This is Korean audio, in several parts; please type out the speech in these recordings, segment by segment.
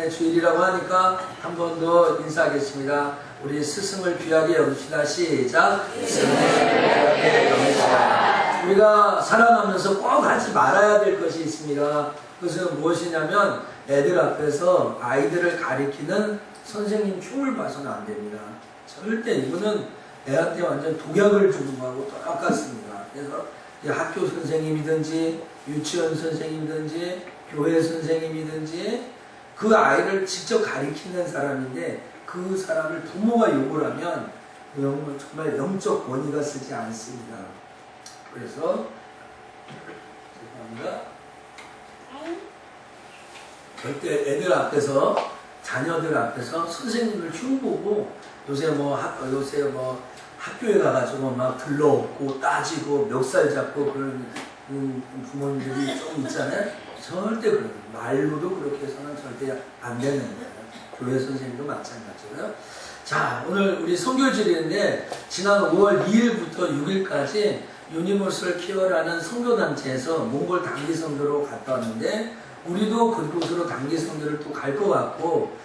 하나님의 주일이라고 하니까 한 번 더 인사하겠습니다. 우리 스승을 귀하게 여깁시다. 시작. 스승을 귀하게 여깁시다. 우리가 살아가면서 꼭 하지 말아야 될 것이 있습니다. 그것은 무엇이냐면 애들 앞에서 아이들을 가리키는 선생님 흉을 봐서는 안 됩니다. 절대 이거는 애한테 완전 독약을 주는 거하고 똑같습니다. 그래서 학교 선생님이든지 유치원 선생님이든지 교회 선생님이든지 그 아이를 직접 가리키는 사람인데 그 사람을 부모가 욕을 하면 정말 영적 권위가 쓰지 않습니다. 그래서 죄송합니다. 절대 애들 앞에서 자녀들 앞에서 선생님을 흉보고 요새 뭐 학교에 가가지고 막 들러엎고 따지고 멱살 잡고 그런 부모님들이 좀 있잖아요. 절대 그런 말로도 그렇게 해서는 절대 안 되는 거예요. 교회 선생님도 마찬가지고요. 자, 오늘 우리 선교질인데 지난 5월 2일부터 6일까지 유니버설 키어라는 선교단체에서 몽골 단기 선교로 갔다 왔는데 우리도 그곳으로 단기 선교를 또 갈 것 같고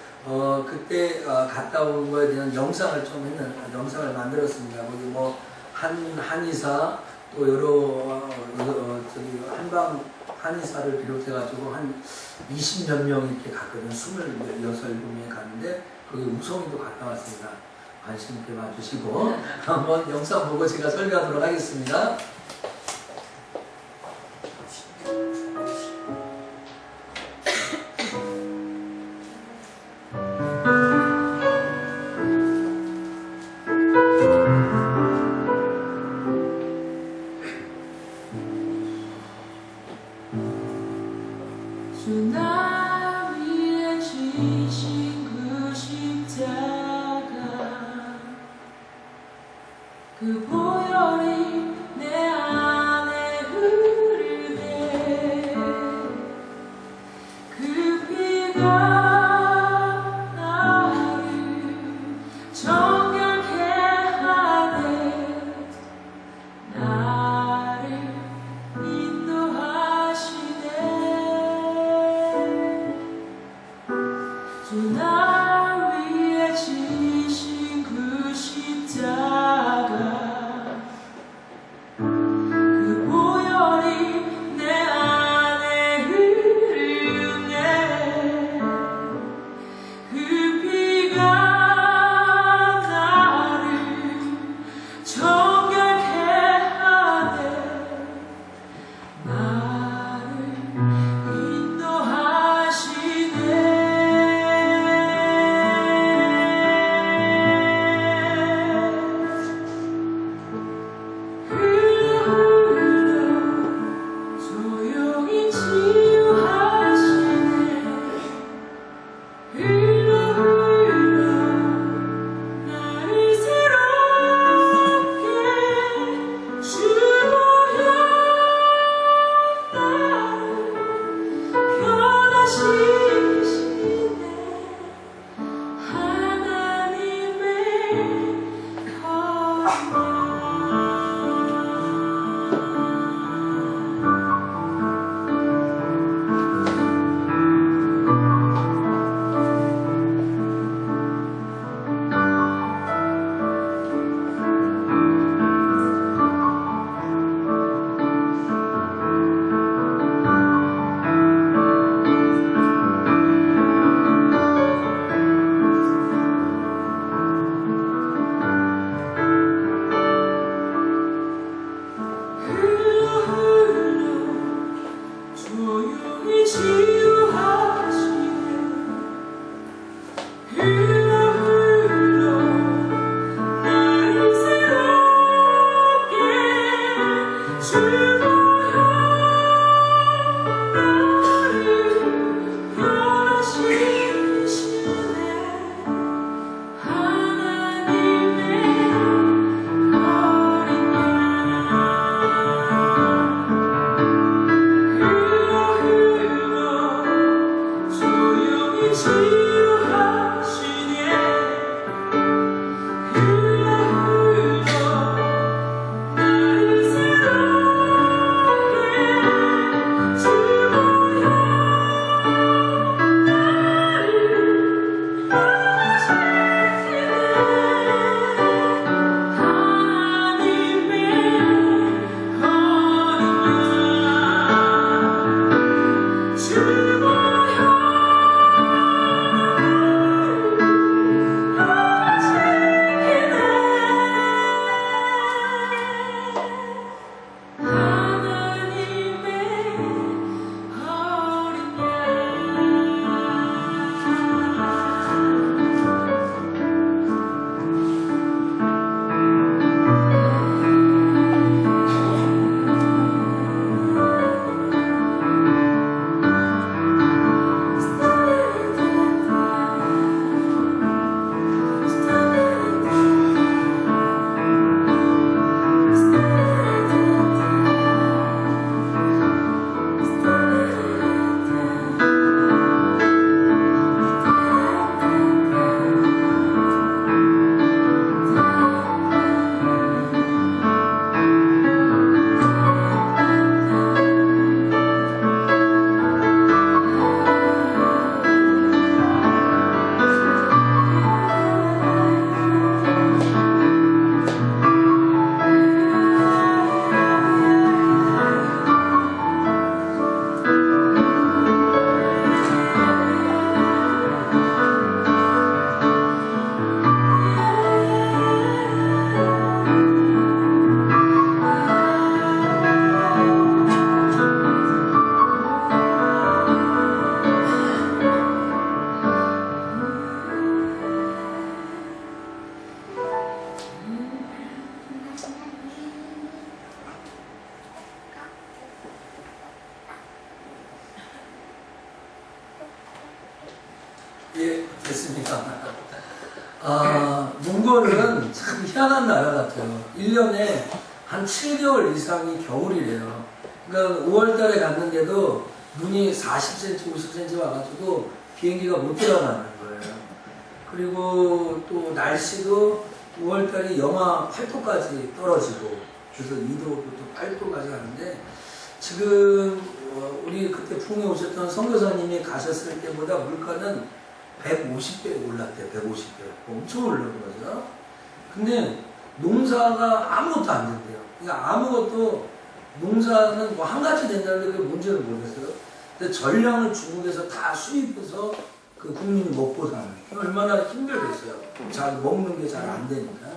그때 갔다 온 거에 대한 영상을 영상을 만들었습니다. 거기 뭐 한의사 또 여러 한방 한의사를 비롯해가지고 한 20몇 명 이렇게 갔거든요. 26명이 갔는데 거기 우성이도 갔다 왔습니다. 관심 있게 봐주시고 한번 영상 보고 제가 설교하도록 하겠습니다. 있습니다. 몽골은 참 희한한 나라 같아요. 1년에 한 7개월 이상이 겨울이래요. 그러니까 5월 달에 갔는데도 눈이 40cm, 50cm 와가지고 비행기가 못 들어가는 거예요. 그리고 또 날씨도 5월 달에 영하 8도까지 떨어지고, 그래서 2도부터 8도까지 가는데, 지금 우리 그때 풍에 오셨던 선교사님이 가셨을 때보다 물가는 150배 올랐대요. 150배. 엄청 오른 거죠. 근데 농사가 아무것도 안 된대요. 그러니까 아무것도, 농사는 뭐 한 가지 된다는데 그 문제를 모르겠어요. 근데 전량을 중국에서 다 수입해서 그 국민이 먹고 사는. 얼마나 힘들겠어요. 잘 먹는 게 잘 안 되니까.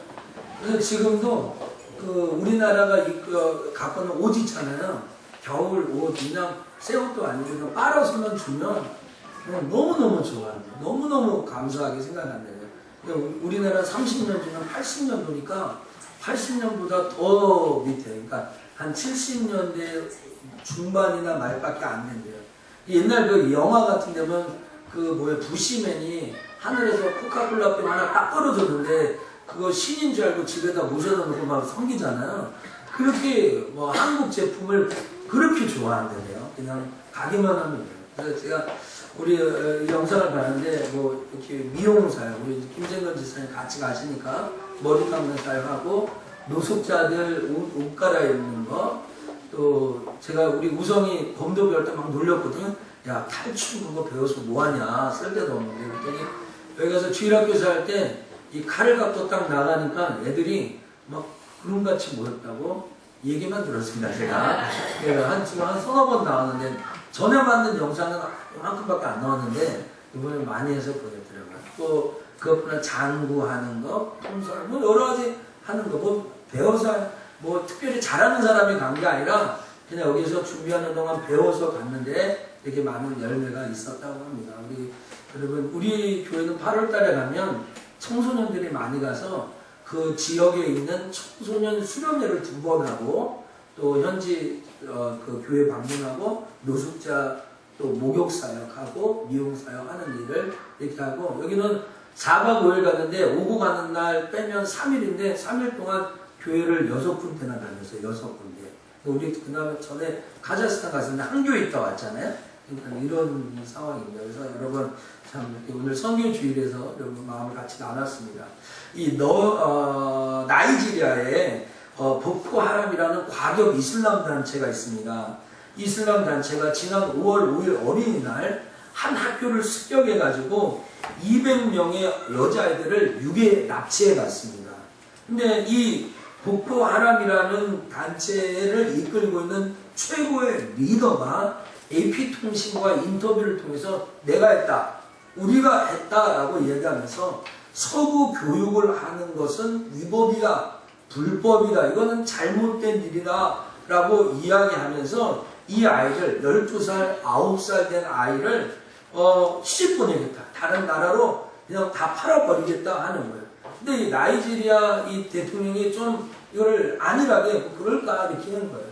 그래서 지금도 그 우리나라가 갖고 있는 옷 있잖아요. 겨울 옷, 그냥 새 옷도 아니고 그냥 빨아서만 주면 너무너무 좋아요. 너무너무 감사하게 생각한대요. 우리나라 30년 주면 80년도니까 80년보다 더 밑에, 그러니까 한 70년대 중반이나 말밖에 안 된대요. 옛날 그 영화 같은 데면 부시맨이 하늘에서 코카콜라 병 하나 딱 떨어졌는데 그거 신인 줄 알고 집에다 모셔다 놓고 막 섬기잖아요. 그렇게 뭐 한국 제품을 그렇게 좋아한대요. 그냥 가기만 하면 돼요. 그래서 제가 우리 영상을 봤는데 뭐 이렇게 미용사요. 우리 김정근 지사님 같이 가시니까 머리 감는 사역하고 노숙자들 옷 갈아입는 거, 또 제가 우리 우성이 검도 배울 때 막 놀렸거든요. 야, 탈춤 그거 배워서 뭐하냐, 쓸데도 없는데. 그랬더니 여기 가서 주일학교에서 할 때 이 칼을 갖고 딱 나가니까 애들이 막 구름같이 모였다고 얘기만 들었습니다. 제가 지금 한 서너 번 나왔는데, 전에 만든 영상은 이만큼밖에 안 나왔는데 이번에 많이 해서 보냈더라고요. 또 그것보다 장구하는 거, 통솔, 뭐 여러 가지 하는 거, 뭐 배워서 뭐 특별히 잘하는 사람이 간 게 아니라 그냥 여기서 준비하는 동안 배워서 갔는데 이렇게 많은 열매가 있었다고 합니다. 여러분, 우리 교회는 8월 달에 가면 청소년들이 많이 가서 그 지역에 있는 청소년 수련회를 2번 하고, 또 현지 그 교회 방문하고 노숙자 또 목욕 사역하고 미용 사역하는 일을 이렇게 하고, 여기는 4박 5일 가는데 오고 가는 날 빼면 3일인데 3일 동안 교회를 6군데나 다녔어요. 6군데. 우리 그다음에 전에 카자흐스탄 갔었는데 한 교회 있다 왔잖아요. 그러니까 이런 상황입니다. 그래서 여러분 참 오늘 선교 주일에서 여러분 마음을 같이 나눴습니다. 나이지리아에 보코하람이라는 과격 이슬람 단체가 있습니다. 이슬람 단체가 지난 5월 5일 어린이날 한 학교를 습격해가지고 200명의 여자아이들을 유괴 납치해 갔습니다. 근데 이 보코하람이라는 단체를 이끌고 있는 최고의 리더가 AP통신과 인터뷰를 통해서 내가 했다, 우리가 했다라고 얘기하면서 서구 교육을 하는 것은 위법이다, 불법이다, 이거는 잘못된 일이다 라고 이야기하면서 이 아이를 12살, 9살 된 아이를 시집 보내겠다, 다른 나라로 그냥 다 팔아버리겠다 하는 거예요. 근데 이 나이지리아 이 대통령이 좀 이거를 안일하게 그럴까 이렇게 하는 거예요.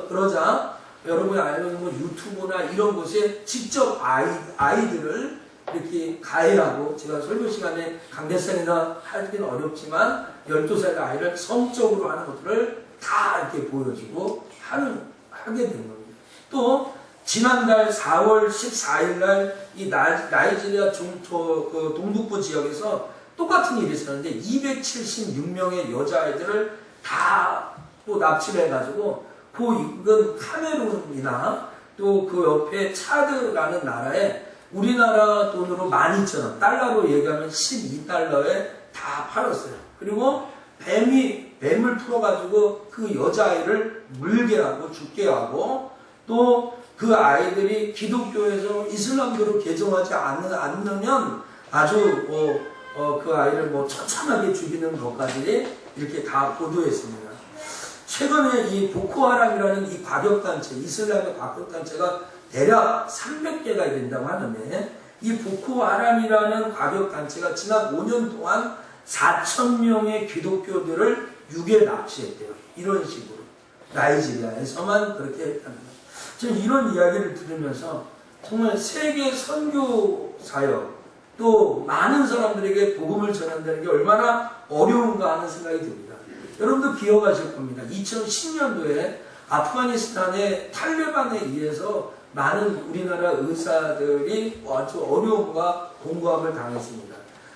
그러자 여러분이 알는 뭐 유튜브나 이런 곳에 직접 아이들을 이렇게 가해하고, 제가 설교 시간에 강대상이나 하기는 어렵지만 12살 아이를 성적으로 하는 것들을 다 이렇게 보여주고 하게 된 겁니다. 또 지난달 4월 14일 날 이 나이지리아 그 동북부 지역에서 똑같은 일이 있었는데 276명의 여자아이들을 다 또 납치를 해가지고 그 인근 카메룬이나 또 그 옆에 차드라는 나라에 우리나라 돈으로 12,000원, 달러로 얘기하면 12달러에 다 팔았어요. 그리고 뱀을 풀어가지고 그 여자아이를 물게 하고 죽게 하고, 또 그 아이들이 기독교에서 이슬람교로 개종하지 않으면 아주 그 아이를 뭐 처참하게 죽이는 것까지 이렇게 다 보도했습니다. 최근에 이 보코하람이라는 이 과격단체, 이슬람의 과격단체가 대략 300개가 된다고 하는데, 이 보코하람이라는 과격단체가 지난 5년 동안 4,000명의 기독교들을 유괴 납치했대요. 이런 식으로. 나이지리아에서만 그렇게 했답니다. 저는 이런 이야기를 들으면서 정말 세계 선교 사역, 또 많은 사람들에게 복음을 전한다는 게 얼마나 어려운가 하는 생각이 듭니다. 여러분도 기억하실 겁니다. 2010년도에 아프가니스탄의 탈레반에 의해서 많은 우리나라 의사들이 아주 어려움과 공고함을 당했습니다.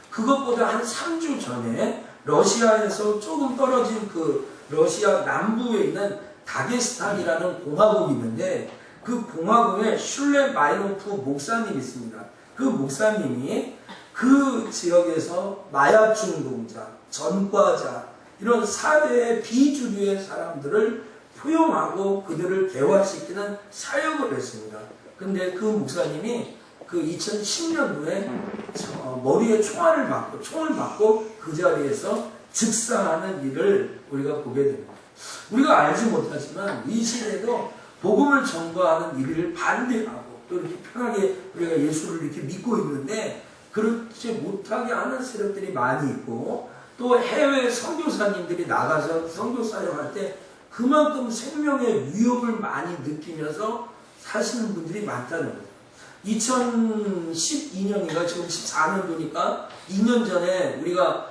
그것보다 한 3주 전에 러시아에서 조금 떨어진 그 러시아 남부에 있는 다게스탄이라는 공화국이 있는데 그 공화국에 슐레마이노프 목사님이 있습니다. 그 목사님이 그 지역에서 마약 중독자, 전과자 이런 사회의 비주류의 사람들을 포용하고 그들을 개화시키는 사역을 했습니다. 근데 그 목사님이 그 2010년도에 머리에 총을 맞고 그 자리에서 즉사하는 일을 우리가 보게 됩니다. 우리가 알지 못하지만 이 시대에도 복음을 전거하는 일을 반대하고 또 이렇게 편하게 우리가 예수를 이렇게 믿고 있는데 그렇지 못하게 하는 세력들이 많이 있고 또 해외 선교사님들이 나가서 선교 사역할 때 그만큼 생명의 위협을 많이 느끼면서 사시는 분들이 많다는 거예요. 2012년인가 지금 14년도니까 2년 전에 우리가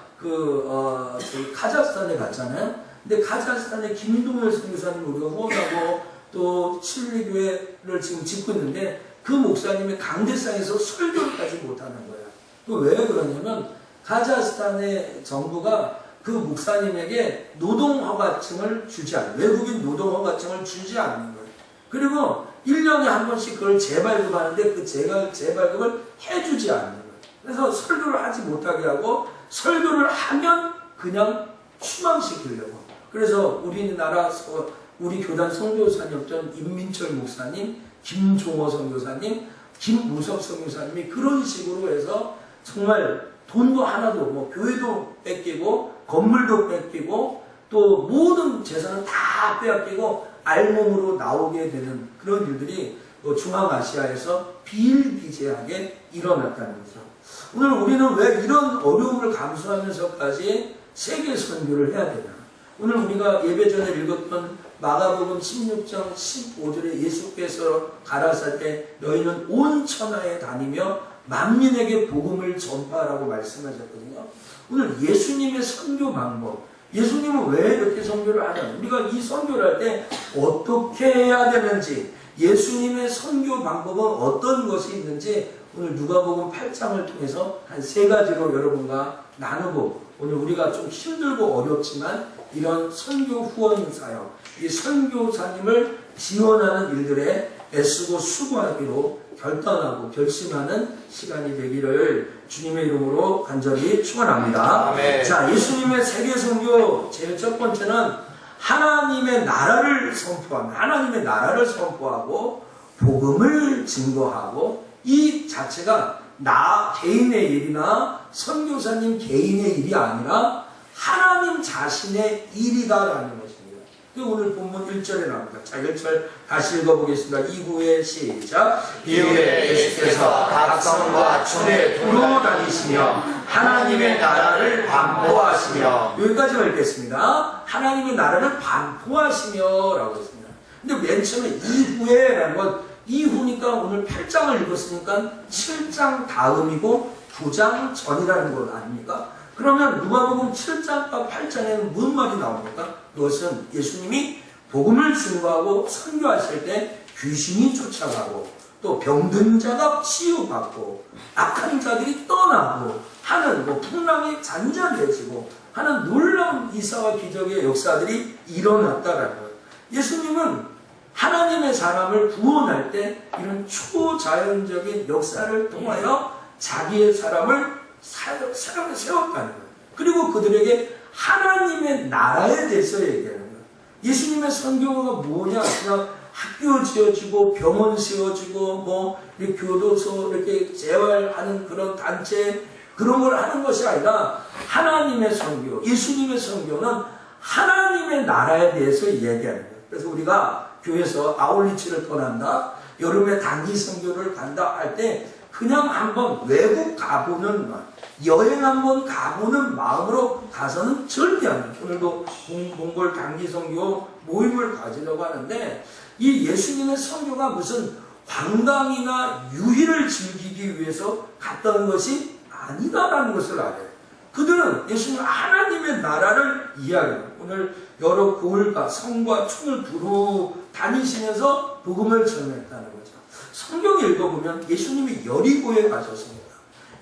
저희 카자흐스탄에 갔잖아요. 근데 카자흐스탄에 김동열 선교사님 우리가 후원하고 또 칠리교회를 지금 짓고 있는데 그 목사님이 강대상에서 설교까지 못하는 거예요. 또 왜 그러냐면 카자흐스탄의 정부가 그 목사님에게 노동허가증을 주지 않아요. 외국인 노동허가증을 주지 않는 거예요. 그리고 1년에 한 번씩 그걸 재발급하는데 그 재발급을 해주지 않는 거예요. 그래서 설교를 하지 못하게 하고 설교를 하면 그냥 추방시키려고. 그래서 우리 교단 선교사님이었던 임민철 목사님, 김종호 선교사님, 김무섭 선교사님이 그런 식으로 해서 정말 돈도 하나도 뭐 교회도 뺏기고 건물도 뺏기고 또 모든 재산은 다 빼앗기고 알몸으로 나오게 되는 그런 일들이 중앙아시아에서 비일비재하게 일어났다는 거죠. 오늘 우리는 왜 이런 어려움을 감수하면서까지 세계 선교를 해야 되나? 오늘 우리가 예배 전에 읽었던 마가복음 16장 15절에 예수께서 가라사대 때 너희는 온 천하에 다니며 만민에게 복음을 전파하라고 말씀하셨거든요. 오늘 예수님의 선교 방법, 예수님은 왜 이렇게 선교를 하냐? 우리가 이 선교를 할 때 어떻게 해야 되는지, 예수님의 선교 방법은 어떤 것이 있는지 오늘 누가복음 8장을 통해서 한 3가지로 여러분과 나누고 오늘 우리가 좀 힘들고 어렵지만 이런 선교 후원 사역, 이 선교사님을 지원하는 일들에 애쓰고 수고하기로 결단하고 결심하는 시간이 되기를 주님의 이름으로 간절히 축원합니다. 아멘. 자, 예수님의 세계 선교 제일 첫 번째는 하나님의 나라를 선포하고 복음을 증거하고 이 자체가 나 개인의 일이나 선교사님 개인의 일이 아니라 하나님 자신의 일이다라는 것입니다. 오늘 본문 1절에 나옵니다. 자, 1절 다시 읽어보겠습니다. 이후에 시작. 이후에 예수께서 각 성과 촌에 두루 다니시며 하나님의 나라를 반포하시며 여기까지만 읽겠습니다. 하나님의 나라를 반포하시며 라고 했습니다. 근데 맨 처음에 이후에 라는 건 이후니까 오늘 8장을 읽었으니까 7장 다음이고 9장 전이라는 것 아닙니까? 그러면 누가복음 7장과 8장에는 무슨 말이 나옵니까? 그것은 예수님이 복음을 증거하고 선교하실 때 귀신이 쫓아가고 또 병든 자가 치유받고 악한 자들이 떠나고 하는 풍랑이 잔잔해지고 하는 놀라운 이사와 기적의 역사들이 일어났다라는 거예요. 예수님은 하나님의 사람을 구원할 때 이런 초자연적인 역사를 통하여 자기의 사람을 세웠다는 거예요. 그리고 그들에게 하나님의 나라에 대해서 얘기하는 거예요. 예수님의 선교가 뭐냐? 그냥 학교 지어지고 병원 세워지고 이렇게 교도소 이렇게 재활하는 그런 단체 그런 걸 하는 것이 아니라 하나님의 선교, 예수님의 선교는 하나님의 나라에 대해서 얘기하는 거예요. 그래서 우리가 교회에서 아울리치를 떠난다, 여름에 단기 선교를 간다 할 때 그냥 한번 외국 가보는 여행 한번 가보는 마음으로 가서는 절대 안 돼요. 오늘도 몽골 단기 선교 모임을 가지려고 하는데 이 예수님의 선교가 무슨 관광이나 유희를 즐기기 위해서 갔다는 것이 아니다라는 것을 알아요. 그들은 예수님 하나님의 나라를 이야기해요. 오늘 여러 고을과 성과 촌을 두루 다니시면서 복음을 전했다는 거죠. 성경을 읽어보면 예수님이 여리고에 가셨습니다.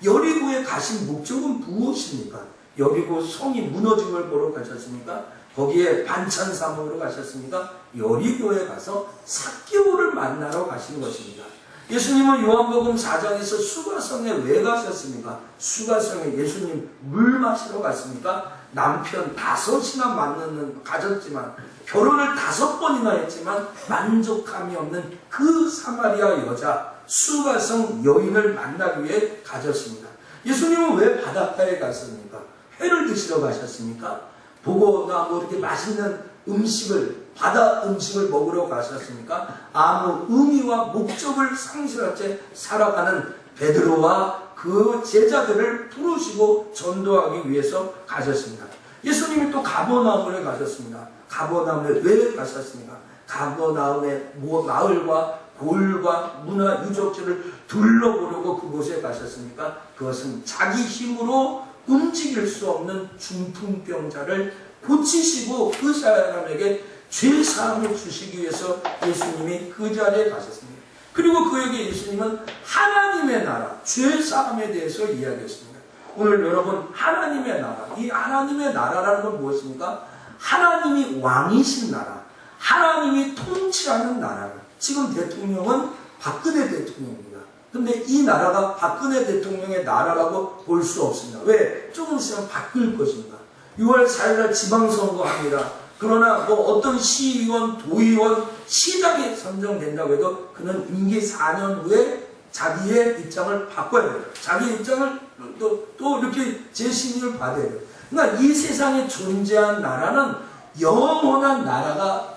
여리고에 가신 목적은 무엇입니까? 여리고 성이 무너짐을 보러 가셨습니까? 거기에 반찬 사 먹으러 가셨습니까? 여리고에 가서 삭개오를 만나러 가신 것입니다. 예수님은 요한복음 4장에서 수가성에 왜 가셨습니까? 수가성에 예수님 물 마시러 갔습니까? 남편 5이나 만나는 가졌지만 결혼을 5번이나 했지만 만족함이 없는 그 사마리아 여자 수가성 여인을 만나기 위해 가셨습니다. 예수님은 왜 바닷가에 갔습니까? 회를 드시러 가셨습니까? 보고나 뭐 이렇게 맛있는 음식을 바다 음식을 먹으러 가셨습니까? 아무 의미와 목적을 상실한 채 살아가는 베드로와 그 제자들을 부르시고 전도하기 위해서 가셨습니다. 예수님이 또 가버나움에 가셨습니다. 가버나움에 왜 가셨습니까? 가버나움의 마을과 고을과 문화 유적지를 둘러보려고 그곳에 가셨습니까? 그것은 자기 힘으로 움직일 수 없는 중풍병자를 고치시고 그 사람에게 죄사함을 주시기 위해서 예수님이 그 자리에 가셨습니다. 그리고 그에게 예수님은 하나님의 나라, 죄사함에 대해서 이야기했습니다. 오늘 여러분 하나님의 나라, 이 하나님의 나라라는 건 무엇입니까? 하나님이 왕이신 나라, 하나님이 통치하는 나라. 지금 대통령은 박근혜 대통령입니다. 근데 이 나라가 박근혜 대통령의 나라라고 볼 수 없습니다. 왜? 조금 있으면 바뀔 것입니다. 6월 4일날 지방선거 합니다. 그러나 뭐 어떤 시의원, 도의원, 시장이 선정된다고 해도 그는 임기 4년 후에 자기의 입장을 바꿔야 돼요. 자기 입장을 또 이렇게 재심의를 받아야 돼요. 그러니까 이 세상에 존재한 나라는 영원한 나라가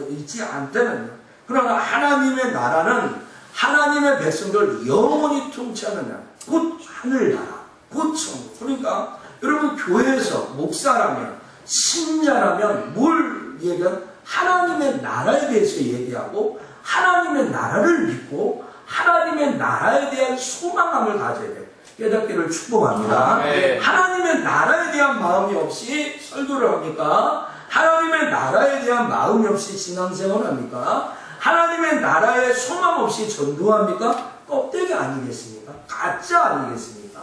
있지 않다는 거예요. 그러나 하나님의 나라는 하나님의 백성들 영원히 통치하는 나라, 곧 하늘나라, 곧 천국. 그러니까 여러분 교회에서 목사라면 신자라면 뭘 얘기하면 하나님의 나라에 대해서 얘기하고 하나님의 나라를 믿고 하나님의 나라에 대한 소망함을 가져야 돼요. 깨닫기를 축복합니다. 네. 하나님의 나라에 대한 마음이 없이 설교를 합니까? 하나님의 나라에 대한 마음이 없이 신앙생활을 합니까? 하나님의 나라에 소망 없이 전도합니까? 껍데기 아니겠습니까? 가짜 아니겠습니까?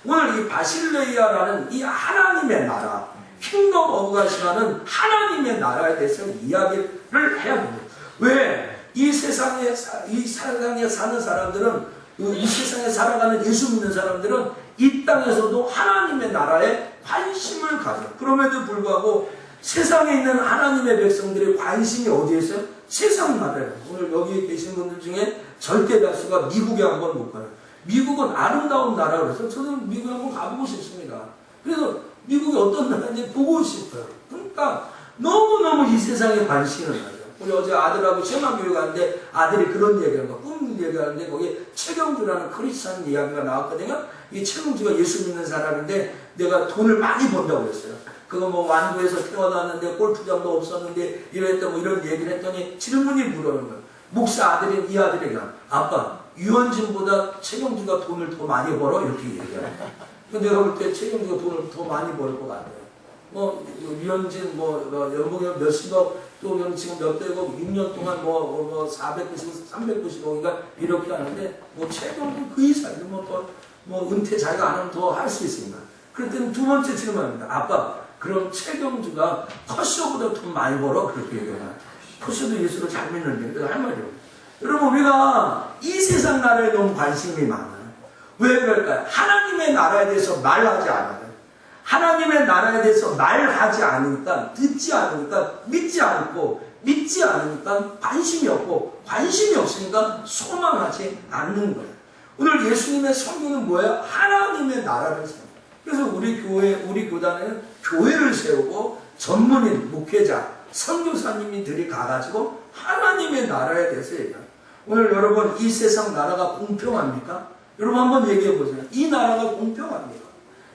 오늘 이 바실레이아라는 이 하나님의 나라, 킹덤 오브 갓이라는 하나님의 나라에 대해서 이야기를 해야 됩니다. 왜? 이 세상에 사는 사람들은, 이 세상에 살아가는 예수 믿는 사람들은 이 땅에서도 하나님의 나라에 관심을 가져. 그럼에도 불구하고 세상에 있는 하나님의 백성들의 관심이 어디에 있어요? 세상 나라에. 오늘 여기 계신 분들 중에 절대 다수가 미국에 한번 못 가요. 미국은 아름다운 나라고 해서 저는 미국에 한번 가보고 싶습니다. 그래서 미국이 어떤 나라인지 보고 싶어요. 그러니까 너무너무 이 세상에 관심을 가져요. 우리 어제 아들하고 시험학교에 갔는데 아들이 그런 얘기하는 거, 꿈 얘기하는데 거기에 최경주라는 크리스찬 이야기가 나왔거든요. 이 최경주가 예수 믿는 사람인데 내가 돈을 많이 번다고 그랬어요. 그거 뭐 완도에서 태어났는데 골프장도 없었는데 이랬다 뭐 이런 얘기를 했더니 질문이 물어보는 거예요. 목사 아들인 이 아들에게 아빠 유현진보다 최경주가 돈을 더 많이 벌어? 이렇게 얘기해요. 근데 내가 볼 때 최경주가 돈을 더 많이 벌 것 같아요. 뭐 유현진 연봉이 몇십억 또 지금 몇백억 6년 동안 490억 390억인가 이렇게 하는데 뭐 최경주 그 이상이 뭐 은퇴 자기가 안 하면 더 할 수 있습니다. 그랬더니 두 번째 질문합니다. 아빠 그럼 최경주가 커쇼보다 돈 많이 벌어? 그렇게 얘기해요. 커쇼도 예수를 잘 믿는데 그래서 할 말이에요. 여러분 우리가 이 세상 나라에 너무 관심이 많아요. 왜 그럴까요? 하나님의 나라에 대해서 말하지 않아요. 하나님의 나라에 대해서 말하지 않으니까 듣지 않으니까 믿지 않고 믿지 않으니까 관심이 없고 관심이 없으니까 소망하지 않는 거예요. 오늘 예수님의 성경은 뭐예요? 하나님의 나라를 세워요. 그래서 우리 교회, 우리 교단에는 교회를 세우고 전문인, 목회자, 선교사님들이 가가지고 하나님의 나라에 대해서 얘기해요. 오늘 여러분 이 세상 나라가 공평합니까? 여러분 한번 얘기해 보세요. 이 나라가 공평합니까?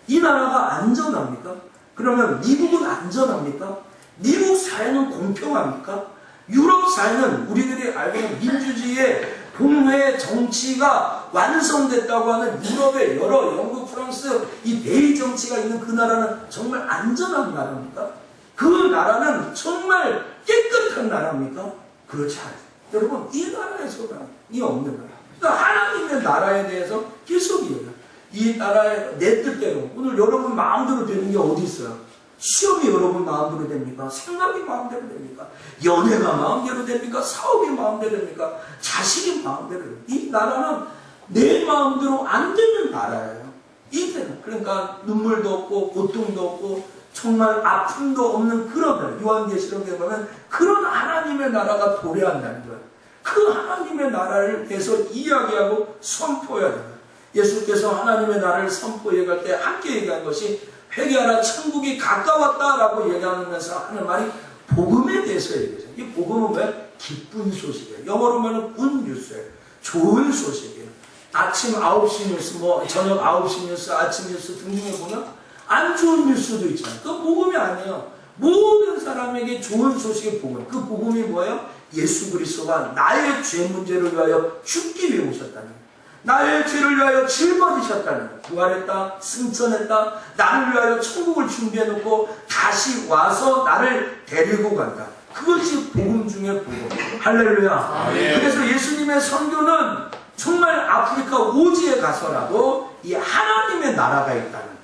이 나라가 안전합니까? 그러면 미국은 안전합니까? 미국 사회는 공평합니까? 유럽 사회는 우리들이 알고 있는 민주주의의 공회 정치가 완성됐다고 하는 유럽의 여러 영국, 프랑스 이 대의 정치가 있는 그 나라는 정말 안전한 나라입니까? 그 나라는 정말 깨끗한 나라입니까? 그렇지 않아요. 여러분, 이 나라에서는 이 없는 거예요. 그러니까 하나님의 나라에 대해서 계속 이해해요. 이 나라의 내 뜻대로 오늘 여러분 마음대로 되는 게 어디 있어요? 시험이 여러분 마음대로 됩니까? 생각이 마음대로 됩니까? 연애가 마음대로 됩니까? 사업이 마음대로 됩니까? 자식이 마음대로 됩니까? 이 나라는 내 마음대로 안 되는 나라예요. 이때는 그러니까 눈물도 없고 고통도 없고 정말 아픔도 없는 그런 나라. 요한계시록에 보면 그런 하나님의 나라가 도래한다는 거예요. 그 하나님의 나라를 계속 이야기하고 선포해야 됩니다. 예수께서 하나님의 나라를 선포해갈 때 함께 얘기한 것이 회개하라 천국이 가까웠다라고 얘기하면서 하는 말이 복음에 대해서 얘기해요. 이 복음은 왜? 기쁜 소식이에요. 영어로 하면 good 뉴스예요. 좋은 소식이에요. 아침 9시 뉴스, 저녁 9시 뉴스, 아침 뉴스 등등에 보면 안 좋은 뉴스도 있잖아요. 그 복음이 아니에요. 모든 사람에게 좋은 소식이 복음. 그 복음이 뭐예요? 예수 그리스도가 나의 죄 문제를 위하여 죽기 위해 오셨다는 거예요. 나의 죄를 위하여 짊어지셨다는 거예요. 부활했다, 승천했다, 나를 위하여 천국을 준비해놓고 다시 와서 나를 데리고 간다. 그것이 복음 중에 복음. 할렐루야. 그래서 예수님의 선교는 정말 아프리카 오지에 가서라도 이 하나님의 나라가 있다는 것.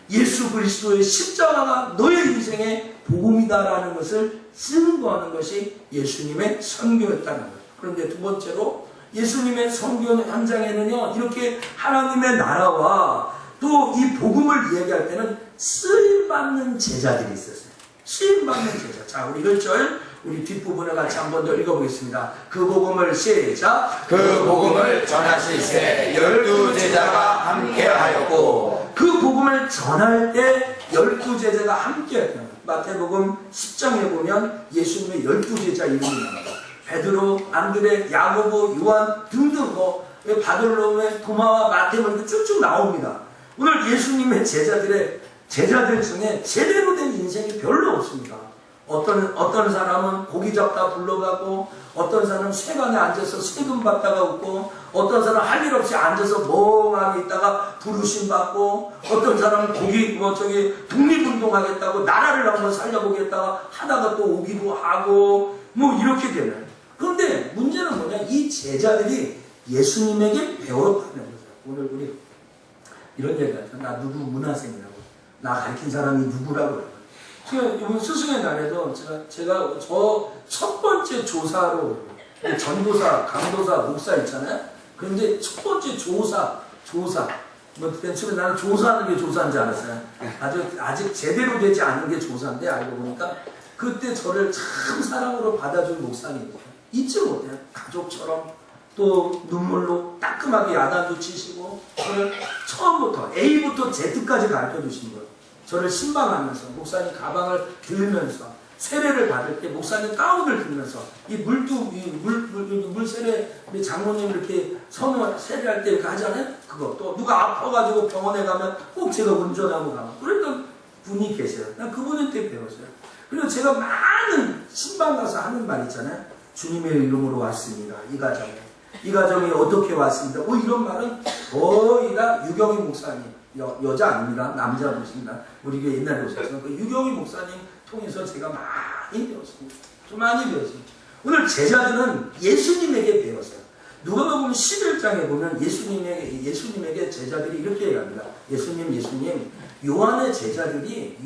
예수 그리스도의 십자가가 너의 인생의 복음이다라는 것을 증거하는 것이 예수님의 선교였다는 것. 그런데 두 번째로 예수님의 선교 현장에는요, 이렇게 하나님의 나라와 또 이 복음을 이야기할 때는 쓰임받는 제자들이 있었어요. 쓰임받는 제자. 자, 우리 1절, 우리 뒷부분을 같이 한 번 더 읽어보겠습니다. 그 복음을 시작. 그 복음을 전하실세 12제자가 함께하였고. 그 복음을 전할 때 12제자가 함께했다. 마태복음 10장에 보면 예수님의 12제자 이름이 나옵니다. 베드로, 안드레, 야고보, 요한 등등 바돌로메, 도마와 마테오 이렇게 쭉쭉 나옵니다. 오늘 예수님의 제자들 중에 제대로 된 인생이 별로 없습니다. 어떤 사람은 고기 잡다 불러가고, 어떤 사람은 세관에 앉아서 세금 받다가 웃고, 어떤 사람은 할 일 없이 앉아서 멍하게 있다가 부르심 받고, 어떤 사람은 독립운동하겠다고 나라를 한번 살려보겠다가 하다가 또 오기도 하고, 이렇게 되는. 그런데 문제는 뭐냐? 이 제자들이 예수님에게 배웠다는 거죠. 오늘 우리 이런 얘기 하죠. 나 누구 문화생이라고. 나 가르친 사람이 누구라고. 제가 이번 스승의 날에도 제가 저 첫 번째 조사로 전도사, 강도사, 목사 있잖아요. 그런데 첫 번째 조사. 맨 처음에 나는 조사하는 게 조사인지 알았어요. 아직 제대로 되지 않은 게 조사인데 알고 보니까 그때 저를 참 사랑으로 받아준 목사님 잊지 못해요. 가족처럼 또 눈물로 따끔하게 야단도 치시고 저를 처음부터 A부터 Z까지 가르쳐 주신 거예요. 저를 신방하면서 목사님 가방을 들면서 세례를 받을 때 목사님 가운을 들면서 이 물세례 우리 장로님 이렇게 세례할 때 이렇게 하잖아요. 그거 또 누가 아파가지고 병원에 가면 꼭 제가 운전하고 가면 그랬던 분이 계세요. 난 그분한테 배웠어요. 그리고 제가 많은 신방 가서 하는 말 있잖아요. 주님의 이름으로 왔습니다. 이 가정이 어떻게 왔습니다. 이런 말은 거의 다 유경희 목사님, 여자 아닙니다. 남자분이십니다. 우리 교회 옛날에 오셨지만 그 유경희 목사님 통해서 제가 많이 배웠습니다. 좀 많이 배웠습니다. 오늘 제자들은 예수님에게 배웠어요. 누가복음 11장에 보면 예수님에게 제자들이 이렇게 얘기합니다. 예수님, 요한의 제자들이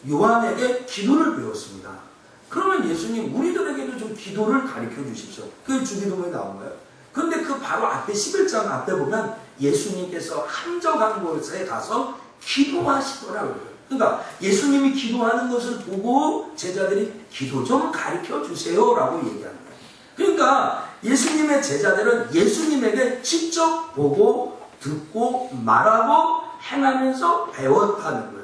요한에게 기도를 배웠습니다. 그러면 예수님 우리들에게도 좀 기도를 가르쳐 주십시오. 그게 주기도문에 나온 거예요. 그런데 그 바로 앞에 11장 앞에 보면 예수님께서 한적한 곳에 가서 기도하시더라고요. 그러니까 예수님이 기도하는 것을 보고 제자들이 기도 좀 가르쳐 주세요 라고 얘기하는 거예요. 그러니까 예수님의 제자들은 예수님에게 직접 보고 듣고 말하고 행하면서 배웠다는 거예요.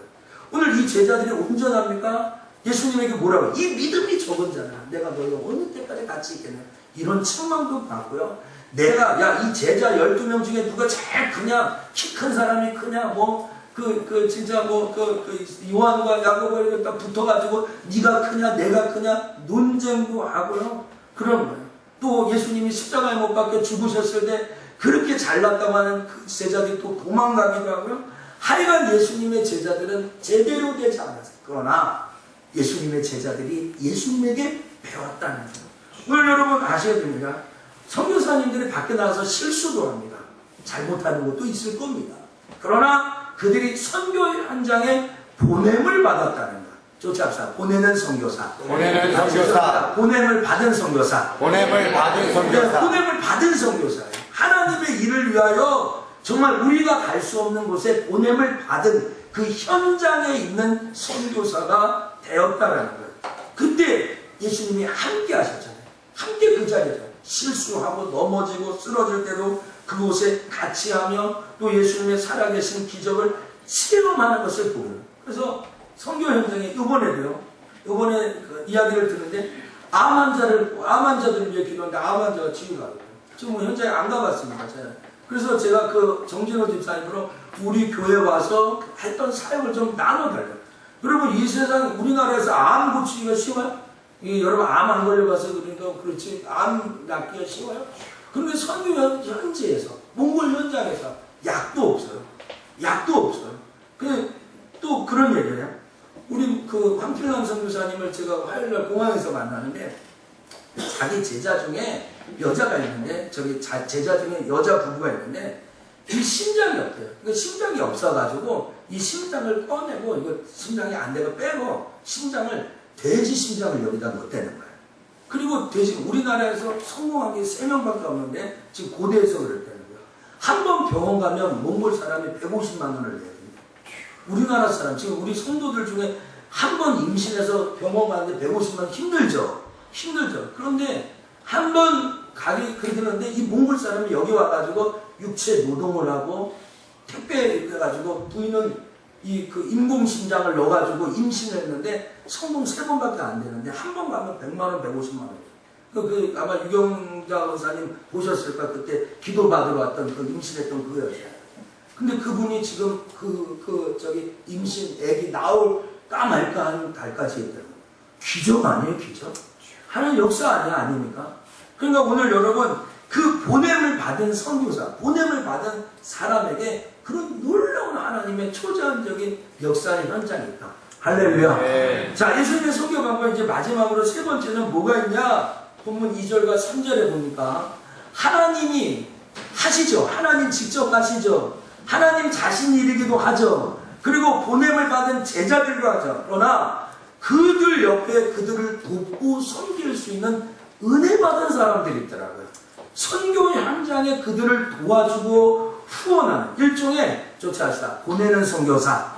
오늘 이 제자들이 온전합니까? 예수님에게 뭐라고? 이 믿음이 적은 자라. 내가 너희와 어느 때까지 같이 있겠냐. 이런 책망도 받고요. 이 제자 12명 중에 누가 제일 크냐? 키 큰 사람이 크냐? 요한과 야고보가 이렇게 붙어가지고 네가 크냐? 내가 크냐? 논쟁도 하고요. 그런 거예요. 또 예수님이 십자가에 못 박혀 죽으셨을 때 그렇게 잘났다고 하는 그 제자들이 또 도망가기도 하고요. 하여간 예수님의 제자들은 제대로 되지 않았어요. 그러나 예수님의 제자들이 예수님에게 배웠다는 거예요. 오늘 여러분 아셔야 됩니다. 선교사님들이 밖에 나가서 실수도 합니다. 잘못하는 것도 있을 겁니다. 그러나 그들이 선교 현장에 보냄을 받았다는 거예요. 조차합시다. 보내는 선교사. 보내는 선교사. 보냄을 받은 선교사. 보냄을 받은 선교사. 보냄을 받은 선교사예요. 하나님의 일을 위하여 정말 우리가 갈 수 없는 곳에 보냄을 받은 그 현장에 있는 선교사가 되었다라는 거예요. 그때 예수님이 함께 하셨잖아요. 함께 그 자리에서 실수하고 넘어지고 쓰러질 때도 그곳에 같이 하며 또 예수님의 살아계신 기적을 체험하는 것을 보여요. 그래서 선교 현장에 이번에 그 이야기를 듣는데 암 환자들을 위해 기도하는데 암 환자가 치유가요. 지금 뭐 현장에 안 가봤습니다. 제가. 그래서 제가 그 정진호 집사님으로 우리 교회 와서 했던 사역을 좀 나눠달래요. 여러분 이 세상 우리나라에서 암 고치기가 쉬워요? 여러분 암 안 걸려봐서 그러니까 그렇지 암 낫기가 쉬워요? 그런데 선교 현지에서 몽골 현장에서 약도 없어요. 약도 없어요. 또 그런 얘기예요. 우리 그 황필남 선교사님을 제가 화요일날 공항에서 만나는데 자기 제자 중에 여자가 있는데 제자 중에 여자 부부가 있는데 이 심장이 없대요. 그 심장이 없어가지고 이 심장을 꺼내고 이거 심장이 안 되고 빼고 심장을 돼지 심장을 여기다 넣었다는 거예요. 그리고 돼지 우리나라에서 성공한 게 3명밖에 없는데 지금 고대에서 그랬다는 거예요. 한 번 병원 가면 몽골 사람이 150만 원을 내요. 우리나라 사람 지금 우리 성도들 중에 한 번 임신해서 병원 가는데 150만 원 힘들죠. 그런데 한 번 가기 그러는데 이 몽골 사람이 여기 와가지고 육체 노동을 하고 택배 해가지고 부인은 그 인공심장을 넣어가지고 임신을 했는데 성공 3번밖에 안 되는데 한 번 가면 100만 원, 150만 원. 아마 유경자 원사님 보셨을까 그때 기도 받으러 왔던 그 임신했던 그 여자. 근데 그분이 지금 임신 애기 나올까 말까 하는 달까지 했다는 거예요. 기적 아니에요, 기적? 하나님 역사 아닙니까? 그러니까 오늘 여러분 그 보냄을 받은 선교사, 보냄을 받은 사람에게 그런 놀라운 하나님의 초자연적인 역사의 현장이 있다. 할렐루야. 네. 자, 예수님의 선교 방법 이제 마지막으로 3번째는 뭐가 있냐? 본문 2절과 3절에 보니까 하나님이 하시죠. 하나님 직접 하시죠. 하나님 자신이 이르기도 하죠. 그리고 보냄을 받은 제자들도 하죠. 그러나 그들 옆에 그들을 돕고 섬길 수 있는 은혜 받은 사람들이 있더라고요. 선교 현장에 그들을 도와주고 후원하는 일종의 쫓아하시다. 보내는 선교사.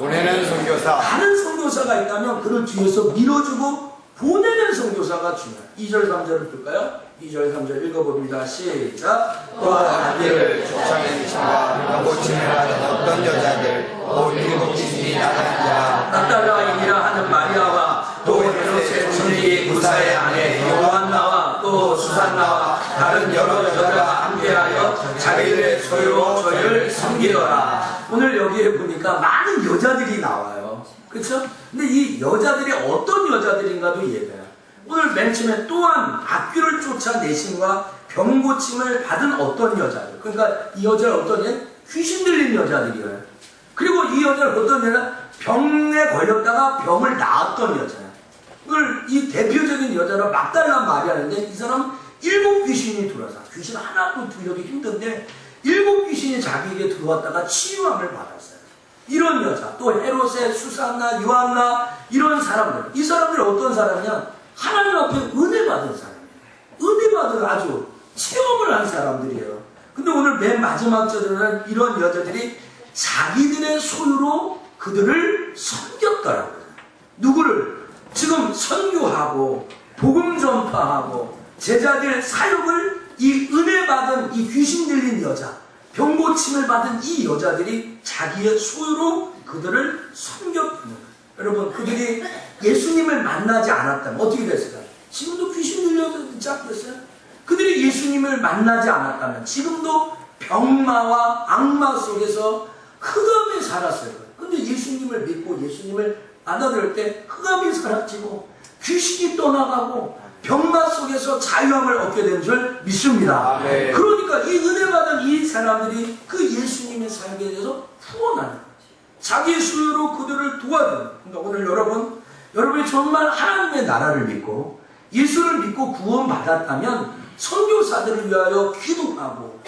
다른 선교사가 있다면 그를 뒤에서 밀어주고 보내는 선교사가 중요해요. 2절 3절을 볼까요? 2절 3절 읽어봅니다. 시작. 또한 아기를 족장의 신과 고침을 하는 어떤 여자들 곧 7 귀신이 나가는 자 낙달라인이라 하는 마리아와 또 헤롯의 손이 구사의 아내 요한나와 또 수산나와 다른 여러 여자가 함께하여 자기들의 소유로 저희를 섬기더라. 오늘 여기에 보니까 많은 여자들이 나와요. 그렇죠? 근데 이 여자들이 어떤 여자들인가도 이해돼요. 오늘 맨 처음에 또한 악귀를 쫓아내심과 병고침을 받은 어떤 여자들. 그러니까 이 여자는 어떤 애? 귀신 들린 여자들이에요. 그리고 이 여자는 어떤 애는 병에 걸렸다가 병을 낳았던 여자예요. 오늘 이 대표적인 여자는 막달라 마리아인데 이 사람은 7 귀신이 들어와서 귀신 하나도 들려기 힘든데 7 귀신이 자기에게 들어왔다가 치유함을 받았어요. 이런 여자, 또 헤롯의 수산나, 요한나 이런 사람들. 이 사람들이 어떤 사람이냐? 하나님 앞에 은혜 받은 사람이에요. 은혜 받은 아주 체험을 한 사람들이에요. 근데 오늘 맨 마지막 절에는 이런 여자들이 자기들의 손으로 그들을 섬겼더라고요. 누구를? 지금 선교하고 복음 전파하고 제자들 사역을 이 은혜 받은 이 귀신 들린 여자, 병고침을 받은 이 여자들이 자기의 소유로 그들을 섬겼습니다. 여러분, 그들이 예수님을 만나지 않았다면 어떻게 됐을까요? 지금도 귀신 들려서 잡혔어요. 그들이 예수님을 만나지 않았다면 지금도 병마와 악마 속에서 흑암에 살았어요. 근데 예수님을 믿고 예수님을 받아들일 때 흑암이 사라지고 귀신이 떠나가고 병맛 속에서 자유함을 얻게 된 줄 믿습니다. 아멘. 그러니까 이 은혜 받은 이 사람들이 그 예수님의 삶에 대해서 후원하는 거지. 자기 수요로 그들을 도와주는. 그러니까 오늘 여러분이 정말 하나님의 나라를 믿고 예수를 믿고 구원받았다면 선교사들을 위하여 기도하고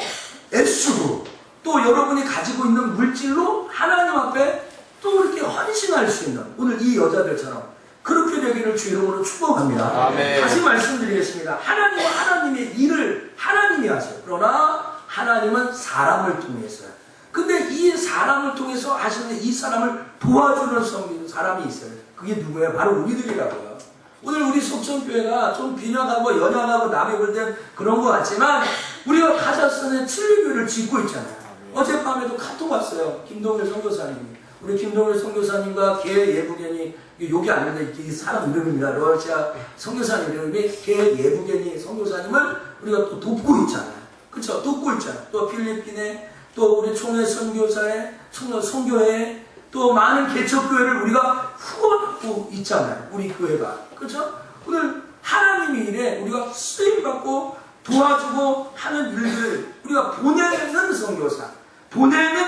애쓰고 또 여러분이 가지고 있는 물질로 하나님 앞에 또 이렇게 헌신할 수 있는 오늘 이 여자들처럼 그렇게 되기를 주 이름으로 축복합니다. 아멘. 다시 말씀드리겠습니다. 하나님은 하나님의 일을 하나님이 하세요. 그러나 하나님은 사람을 통해서요. 근데 이 사람을 통해서 하시는 이 사람을 도와주는 사람이 있어요. 그게 누구예요? 바로 우리들이라고요. 오늘 우리 속천교회가 좀 빈약하고 연약하고 남의 볼땐 그런 것 같지만 우리가 카자흐스탄에 칠리교회를 짓고 있잖아요. 어젯밤에도 카톡 왔어요. 김동일 선교사님이. 우리 김동일 선교사님과 개 예부견이 욕이 아닌데 이 사람 이름입니다. 러시아 선교사님 이름이 개 예부견이 선교사님을 우리가 또 돕고 있잖아요. 그렇죠? 돕고 있잖아요. 또 필리핀에 또 우리 총회 선교사에 선교회에 또 많은 개척교회를 우리가 후원하고 있잖아요. 우리 교회가. 그렇죠? 오늘 하나님의 일에 우리가 쓰임받고 도와주고 하는 일들을 우리가 보내는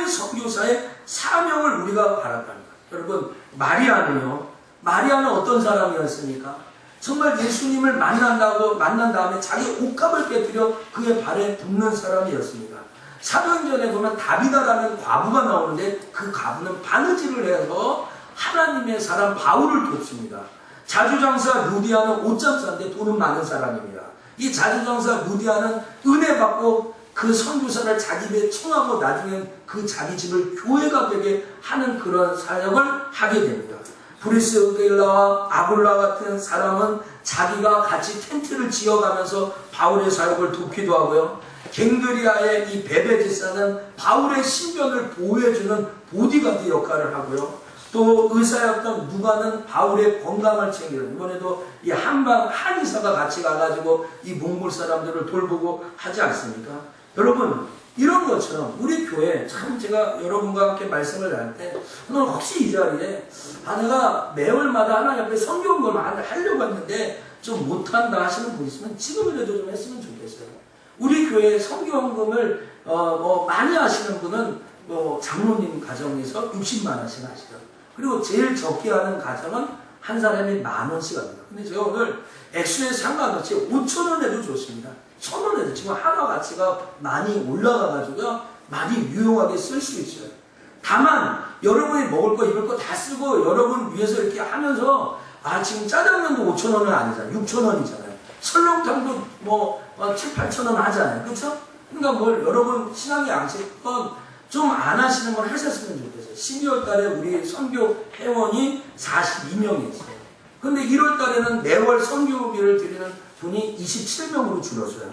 선교사의 사명을 우리가 바랐답니다. 여러분, 마리아는 어떤 사람이었습니까? 정말 예수님을 만난 다음에 자기 옷값을 깨뜨려 그의 발에 붓는 사람이었습니다. 사도행전에 보면 다비다라는 과부가 나오는데 그 과부는 바느질을 해서 하나님의 사람 바울을 돕습니다. 자주장사 루디아는 옷장사인데 돈은 많은 사람입니다. 이 자주장사 루디아는 은혜 받고 그 선교사를 자기 배에 청하고 나중엔 그 자기 집을 교회가 되게 하는 그런 사역을 하게 됩니다. 브리스길라와 아굴라 같은 사람은 자기가 같이 텐트를 지어가면서 바울의 사역을 돕기도 하고요. 갱그리아의 이 베베지사는 바울의 신변을 보호해주는 보디가드 역할을 하고요. 또 의사였던 누가는 바울의 건강을 챙기는, 이번에도 이 한의사가 같이 가가지고 이 몽골 사람들을 돌보고 하지 않습니까? 여러분, 이런 것처럼 우리 교회 참 제가 여러분과 함께 말씀을 나눌 때 오늘 혹시 이 자리에 내가 매월마다 하나님 앞에 성경을 하려고 했는데 좀 못한다 하시는 분 있으면 지금이라도 좀 했으면 좋겠어요. 우리 교회 성경금을 많이 하시는 분은 장로님 가정에서 60만 원씩 하시죠. 그리고 제일 적게 하는 가정은 한 사람이 10,000원씩 합니다. 근데 제가 오늘 액수에 상관없이 5,000원에도 좋습니다. 1,000원에도 지금 한화 가치가 많이 올라가가지고요. 많이 유용하게 쓸 수 있어요. 다만 여러분이 먹을 거 입을 거 다 쓰고 여러분 위해서 이렇게 하면서 지금 짜장면도 5,000원은 아니잖아요. 6,000원이잖아요. 설렁탕도 7,000-8,000원 하잖아요. 그렇죠? 그러니까 여러분 신앙의 양식은 좀 안 하시는 걸 하셨으면 좋겠어요. 12월 달에 우리 선교 회원이 42명이 있어요. 근데 1월 달에는 매월 선교비를 드리는 분이 27명으로 줄었어요.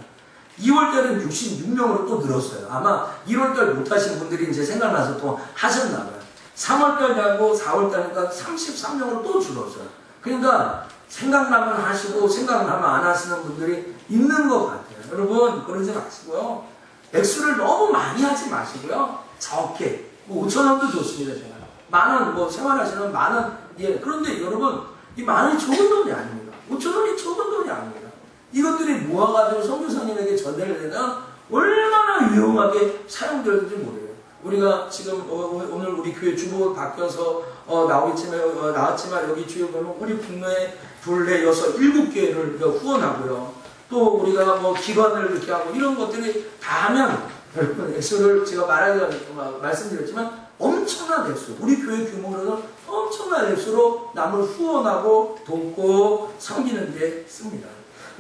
2월 달에는 66명으로 또 늘었어요. 아마 1월 달 못 하신 분들이 이제 생각나서 또 하셨나봐요. 3월 달하고 4월 달이니까 33명으로 또 줄었어요. 그러니까 생각나면 하시고 생각나면 안 하시는 분들이 있는 것 같아요. 여러분, 그러지 마시고요. 액수를 너무 많이 하지 마시고요. 적게. 5,000원도 좋습니다, 제가. 10,000원, 생활하시는 10,000원, 예. 그런데 여러분, 이 10,000원이 적은 돈이 아닙니다. 5,000원이 적은 돈이 아닙니다. 이것들이 모아가지고 선교사님에게 전달을 되면 얼마나 유용하게 사용되는지 모르겠어요. 우리가 지금 오늘 우리 교회 주복을 바뀌어서 나왔지만 여기 주에 보면 우리 국내에 둘레 7개를 후원하고요. 또 우리가 기관을 이렇게 하고 이런 것들이 다 하면 여러분 액수를 제가 말씀드렸지만 엄청난 액수, 우리 교회 규모로는 엄청난 액수로 남을 후원하고 돕고 섬기는 데 씁니다.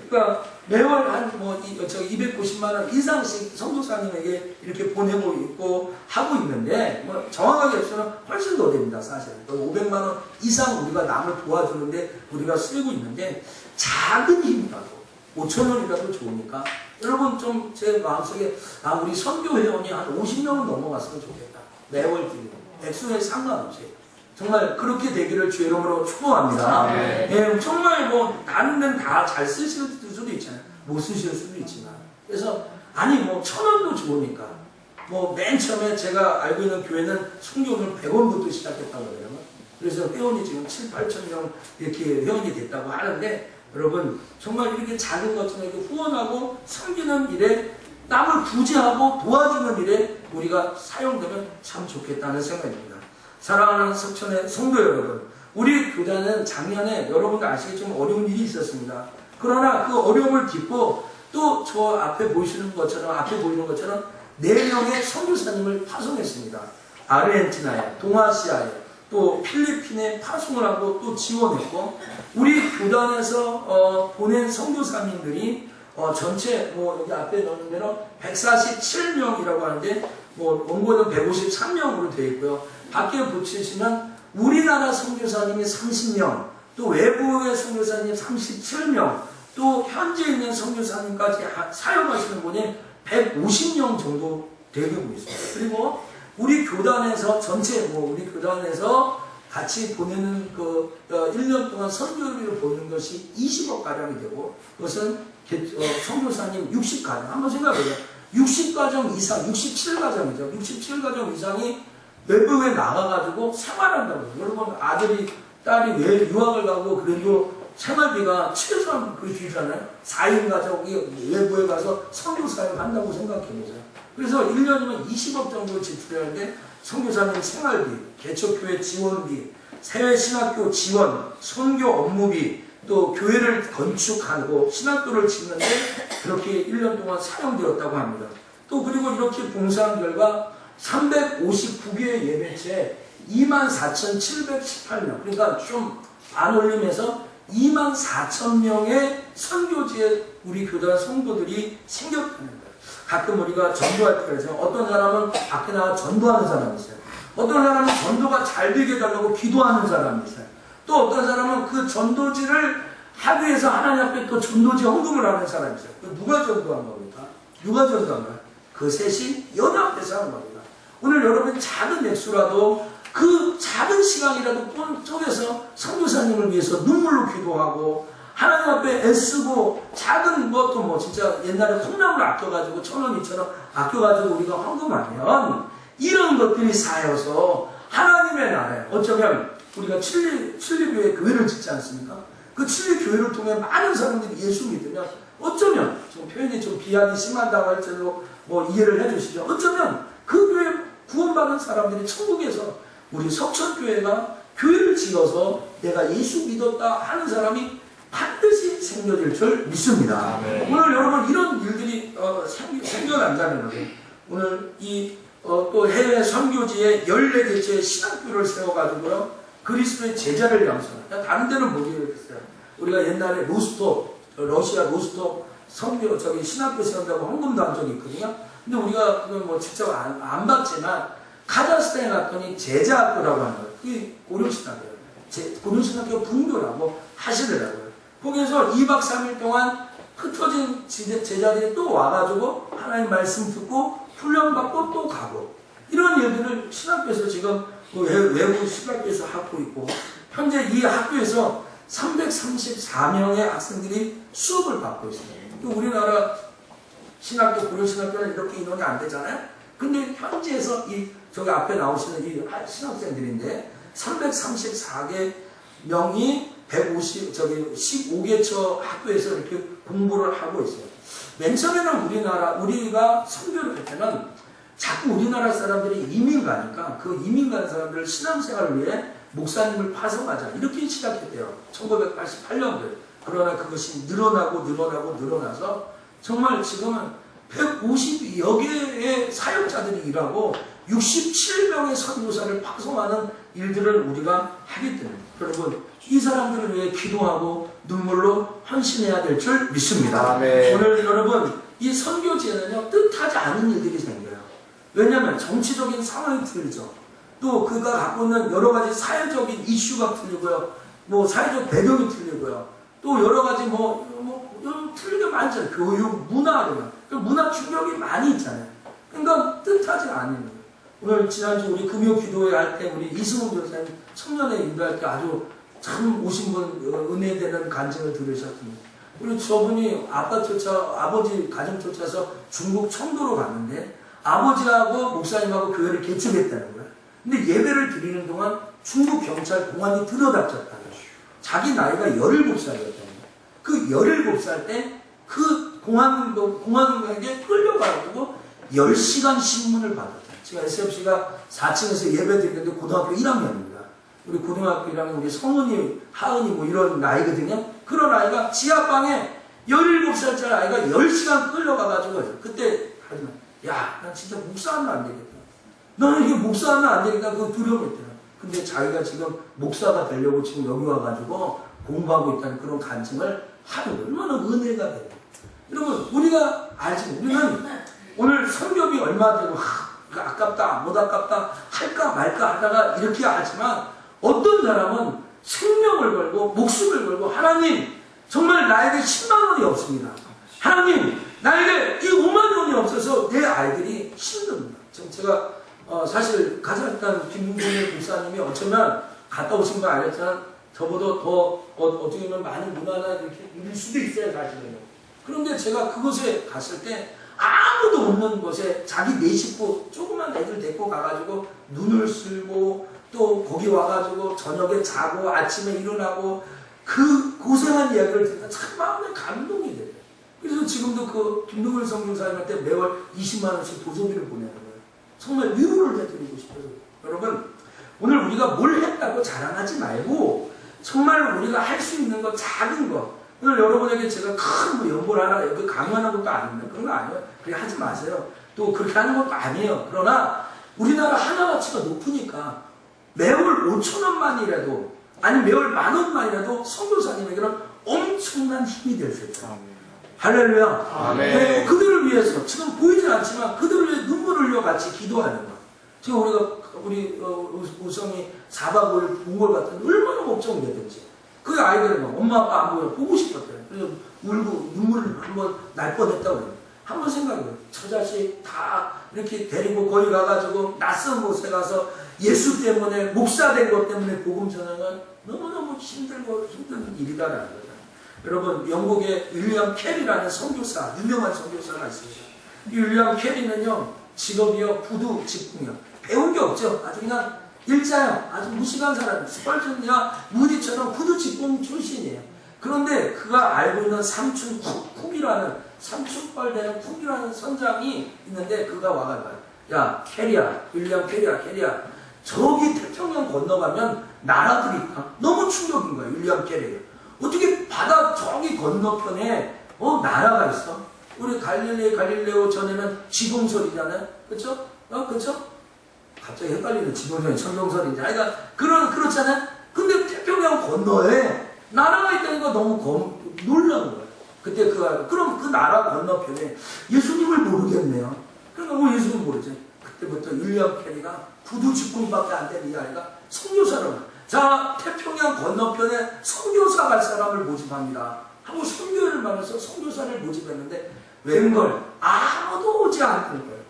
그러니까 매월 한 290만 원 이상씩 선교사님에게 이렇게 보내고 있고 하고 있는데 정확하게 액수는 훨씬 더 됩니다. 사실 500만 원 이상 우리가 남을 도와주는데 우리가 쓰고 있는데 작은 힘이라도 5,000원이라도 좋으니까 여러분 좀 제 마음속에 우리 선교 회원이 한 50명은 넘어갔으면 좋겠다. 매월 드리는 액수에 상관없이 정말 그렇게 되기를 주의 이름으로 축복합니다. 예, 정말 다른 데는 다 잘 쓰실 수도 있잖아요. 못 쓰실 수도 있지만 그래서 1,000원도 좋으니까 맨 처음에 제가 알고 있는 교회는 선교를 100원부터 시작했다고 해요. 그래서 회원이 지금 7,000-8,000명 이렇게 회원이 됐다고 하는데 여러분 정말 이렇게 작은 것처럼 이렇게 후원하고 섬기는 일에 남을 구제하고 도와주는 일에 우리가 사용되면 참 좋겠다는 생각입니다. 사랑하는 석천의 성도 여러분, 우리 교단은 작년에 여러분들 아시겠지만 어려운 일이 있었습니다. 그러나 그 어려움을 딛고 또 저 앞에 보이는 것처럼 4명의 선교사님을 파송했습니다. 아르헨티나에, 동아시아에, 또 필리핀에 파송을 하고 또 지원했고, 우리 교단에서 보낸 선교사님들이 전체 여기 앞에 넣는 대로 147명이라고 하는데 원고는 153명으로 되어 있고요. 밖에 붙이시면 우리나라 선교사님이 30명, 또 외부의 선교사님 37명, 또 현재 있는 선교사님까지 사용하시는 분이 150명 정도 되고 있습니다. 그리고 우리 교단에서 전체 우리 교단에서 같이 보내는 1년 동안 선교비를 보는 것이 20억 가량이 되고, 그것은 선교사님 60가정 한번 생각해보세요. 60가정 이상, 67가정이죠. 67가정 이상이 외부에 나가가지고 생활한다고. 여러분 아들이 딸이 유학을 가고 그래도 생활비가 최소한 그 주잖아요. 4인 가족이 외부에 가서 선교사를 한다고 생각해보세요. 그래서 1년이면 20억 정도 지출하는데 선교사님 생활비, 개척교회 지원비, 해외신학교 지원, 선교 업무비, 또 교회를 건축하고 신학교를 짓는데 그렇게 1년 동안 사용되었다고 합니다. 또 그리고 이렇게 봉사한 결과 359개의 예배체에 24,718명, 그러니까 좀 안 올림해서 24,000명의 선교지에 우리 교단 성도들이 생겼다는 거예요. 가끔 우리가 전도할 때 그래서 어떤 사람은 밖에 나가 전도하는 사람이 있어요. 어떤 사람은 전도가 잘 되게 해달라고 기도하는 사람이 있어요. 또 어떤 사람은 그 전도지를 하기 위해서 하나님 앞에 또 전도지 헌금을 하는 사람이 있어요. 누가 전도한 겁니까? 누가 전도한 거예요? 그 셋이 연합해서 하는 겁니다. 오늘 여러분 작은 액수라도 그 작은 시간이라도 통해서 선교사님을 위해서 눈물로 기도하고 하나님 앞에 애쓰고 작은 것도 진짜 옛날에 콩나물 아껴가지고 1,000원, 2,000원 아껴가지고 우리가 헌금하면 이런 것들이 쌓여서 하나님의 나라에 어쩌면 우리가 칠리교회 교회를 짓지 않습니까? 그 칠리 교회를 통해 많은 사람들이 예수 믿으면 어쩌면 좀 표현이 좀 비하기 심하다고 할지라도 이해를 해주시죠. 어쩌면 그 교회 구원받은 사람들이 천국에서 우리 석천교회가 교회를 지어서 내가 예수 믿었다 하는 사람이 반드시 생겨질 줄 믿습니다. 오늘 여러분 이런 일들이 생겨난다는 거예요. 오늘 또 해외 선교지에 14개째 신학교를 세워가지고요, 그리스도의 제자를 양성한다. 다른 데는 모르겠어요. 우리가 옛날에 러시아 로스톱 신학교 세운다고 헌금도 한 적이 있거든요. 근데 우리가 그걸 직접 안 봤지만 카자흐스탄에 갔더니 제자학교라고 하는 거예요. 그게 고려신학교예요. 고려신학교 분교라고 하시더라고요. 거기서 2박 3일 동안 흩어진 제자들이 또 와가지고 하나님 말씀 듣고 훈련받고 또 가고, 이런 일들을 신학교에서 지금 외국 신학교에서 하고 있고, 현재 이 학교에서 334명의 학생들이 수업을 받고 있습니다. 우리나라 신학교, 고려신학교는 이렇게 인원이 안 되잖아요. 근데 현지에서 저기 앞에 나오시는 이 신학생들인데 334개 명이 15개처 학교에서 이렇게 공부를 하고 있어요. 맨 처음에는 우리가 선교를 할 때는 자꾸 우리나라 사람들이 이민 가니까 그 이민 간 사람들을 신앙생활을 위해 목사님을 파송하자 이렇게 시작했대요. 1988년도에. 그러나 그것이 늘어나서 정말 지금은 150여 개의 사역자들이 일하고 67명의 선교사를 파송하는 일들을 우리가 하기 때문에 여러분 이 사람들을 위해 기도하고 눈물로 헌신해야 될 줄 믿습니다. 아멘. 오늘 여러분 이 선교지에는요 뜻하지 않은 일들이 생겨요. 왜냐하면 정치적인 상황이 틀리죠. 또 그가 갖고 있는 여러 가지 사회적인 이슈가 틀리고요. 사회적 배경이 틀리고요. 또 여러 가지 틀리게 많잖아요. 교육, 문화 이런 문화 충격이 많이 있잖아요. 그러니까 뜻하지 않은 거예요. 오늘 지난주 우리 금요 기도회 할 때 우리 이승훈 교사님 청년회 인도할 때 아주 참 오신 분 은혜되는 간증을 들으셨습니다. 우리 저분이 아버지 가정 쫓아서 중국 청도로 갔는데 아버지하고 목사님하고 교회를 개척했다는 거예요. 근데 예배를 드리는 동안 중국 경찰 공안이 들여다쳤다는 거예요. 자기 나이가 17살이었다는 거예요. 그 17살 때 그 공안국에게 끌려가지고 10시간 신문을 받았다. 지금 SFC가 4층에서 예배 드리는데 고등학교 1학년입니다. 우리 고등학교 1학년 우리 성은이, 하은이 뭐 이런 나이거든요. 그런 아이가 지하방에 17살짜리 아이가 10시간 끌려가가지고 그때 하지만 야, 난 진짜 목사하면 안 되겠다. 나는 이게 목사하면 안 되겠다. 그거 두려움했더라. 근데 자기가 지금 목사가 되려고 지금 여기 와가지고 공부하고 있다는 그런 간증을 하면 얼마나 은혜가 돼요. 여러분, 우리가 알지. 우리는 오늘 성경이 얼마 되고 아깝다, 못 아깝다, 할까 말까 하다가 이렇게 하지만 어떤 사람은 생명을 걸고 목숨을 걸고 하나님, 정말 나에게 10만 원이 없습니다. 하나님, 나에게 이 5만 원이 없어서 내 아이들이 힘듭니다. 지금 제가 사실 가자했던 김문종의 목사님이 어쩌면 갔다 오신 거 알겠지만 저보다 더 어떻게 보면 많은 문화나 이렇게 누릴 수도 있어요, 사실은요. 그런데 제가 그곳에 갔을 때 아무도 없는 곳에 자기 네 식구 조그만 애들 데리고 가가지고 눈을 쓸고 또 거기 와가지고 저녁에 자고 아침에 일어나고 그 고생한 이야기를 듣다 참 마음에 감동이 돼요. 그래서 지금도 그 김동일 선교사님한테 매월 20만 원씩 도서비를 보내는 거예요. 정말 위로를 해드리고 싶어요. 여러분, 오늘 우리가 뭘 했다고 자랑하지 말고 정말 우리가 할 수 있는 거 작은 거. 오늘 여러분에게 제가 큰 뭐 연보를 하나 그 강요하는 것도 아닙니다. 그런 거 아니에요. 그렇게 하지 마세요. 또 그렇게 하는 것도 아니에요. 그러나 우리나라 하나가치가 높으니까 매월 5천 원만이라도 아니 매월 10,000원만이라도 선교사님에게는 엄청난 힘이 될 수 있어요. 할렐루야. 아멘. 네, 그들을 위해서 지금 보이진 않지만 그들을 위해 눈물을 흘려 같이 기도하는 거. 지금 우리 우성이 4박 5일 본 걸 봤더니 얼마나 걱정이 되든지. 그 아이들은 엄마 아빠 안 보여 보고 싶었대요. 그래서 울고 눈물을 한번 날 뻔했다고 그래요. 한번 생각해요. 저 자식 다 이렇게 데리고 거기 가가지고 낯선 곳에 가서 예수 때문에 목사 된 것 때문에 복음 전하는 너무너무 힘들고 힘든 일이다라는 거죠. 여러분, 영국의 윌리엄 캐리라는 선교사, 유명한 선교사가 있습니다. 이 윌리엄 캐리는요, 직업이요, 구두 직공이요. 배운 게 없죠. 아주 그냥 일자요. 아주 무식한 사람, 스펄전이나 무디처럼 구두 직공 출신이에요. 그런데 그가 알고 있는 삼촌 쿡이라는, 삼촌뻘 되는 쿡이라는 선장이 있는데 그가 와가지고, 야, 캐리야, 윌리엄 캐리야. 저기 태평양 건너가면 나라들이 있다. 너무 충격인 거예요, 윌리엄 캐리가. 어떻게 바다 저기 건너편에 나라가 있어? 우리 갈릴레오 전에는 지동설이잖아요. 그쵸? 그쵸? 갑자기 헷갈리는 지동설이 천동설인지. 그러니까 그렇잖아요. 근데 태평양 건너에 나라가 있다는 거 너무 놀라운 거예요. 그때 그럼 그 나라 건너편에 예수님을 모르겠네요. 그러니까 예수님 모르지. 그때부터 윌리엄 캐리가 구두 직공밖에 안 된 이 아이가 선교사를 자, 태평양 건너편에 선교사 갈 사람을 모집합니다. 하고 선교회를 만나서 선교사를 모집했는데 웬걸 아무도 오지 않는 거예요.